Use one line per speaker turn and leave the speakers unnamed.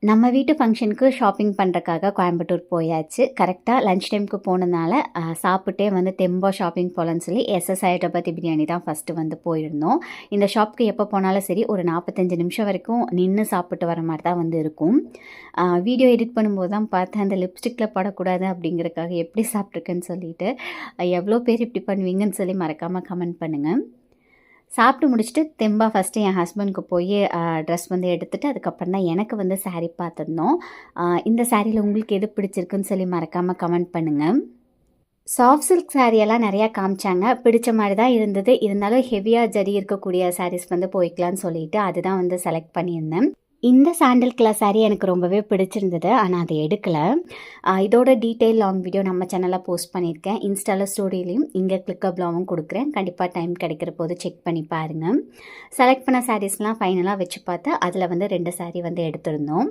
நம்ம வீட்டு ஃபங்க்ஷனுக்கு ஷாப்பிங் பண்ணுறக்காக கோயம்புத்தூர் போயாச்சு. கரெக்டாக லன்ச் டைமுக்கு போனதுனால சாப்பிட்டே வந்து தெம்பா ஷாப்பிங் போகலான்னு சொல்லி எஸ்எஸ் ஹைதராபாத்தி பிரியாணி தான் ஃபஸ்ட்டு வந்து போயிருந்தோம். இந்த ஷாப்புக்கு எப்போ போனாலும் சரி ஒரு 45 நிமிஷம் வரைக்கும் நின்று சாப்பிட்டு வர மாதிரி தான் வந்து இருக்கும். வீடியோ எடிட் பண்ணும்போது தான் பார்த்தேன், அந்த லிப்ஸ்டிக்கில் படக்கூடாது அப்படிங்கிறதுக்காக எப்படி சாப்பிட்ருக்குன்னு சொல்லிட்டு. எவ்வளோ பேர் இப்படி பண்ணுவீங்கன்னு சொல்லி மறக்காமல் கமெண்ட் பண்ணுங்கள். சாப்பிட்டு முடிச்சுட்டு தெம்பா ஃபஸ்ட்டு என் ஹஸ்பண்டுக்கு போய் ட்ரெஸ் வந்து எடுத்துகிட்டு அதுக்கப்புறம் தான் எனக்கு வந்து சாரீ பார்த்துருந்தோம். இந்த சாரியில் உங்களுக்கு எது பிடிச்சிருக்குன்னு சொல்லி மறக்காமல் கமெண்ட் பண்ணுங்கள். சாஃப்ட் சில்க் சாரியெல்லாம் நிறையா காமிச்சாங்க. பிடிச்ச மாதிரி தான் இருந்தது. இருந்தாலும் ஹெவியாக ஜரி இருக்கக்கூடிய சாரீஸ் வந்து போய்க்கலான்னு சொல்லிட்டு அதுதான் வந்து செலக்ட் பண்ணியிருந்தேன். இந்த சாண்டல் கலர் சாரீ எனக்கு ரொம்பவே பிடிச்சிருந்தது. ஆனால் அதை எடுக்கலை. இதோட டீட்டெயில் லாங் வீடியோ நம்ம சேனலில் போஸ்ட் பண்ணியிருக்கேன். இன்ஸ்டாவில் ஸ்டோரியிலையும் இங்கே கிளிக்கப்லாவும் கொடுக்குறேன். கண்டிப்பாக டைம் கிடைக்கிற போது செக் பண்ணி பாருங்கள். செலக்ட் பண்ண சாரீஸ்லாம் ஃபைனலாக வச்சு பார்த்து அதில் வந்து 2 சாரீ வந்து எடுத்திருந்தோம்.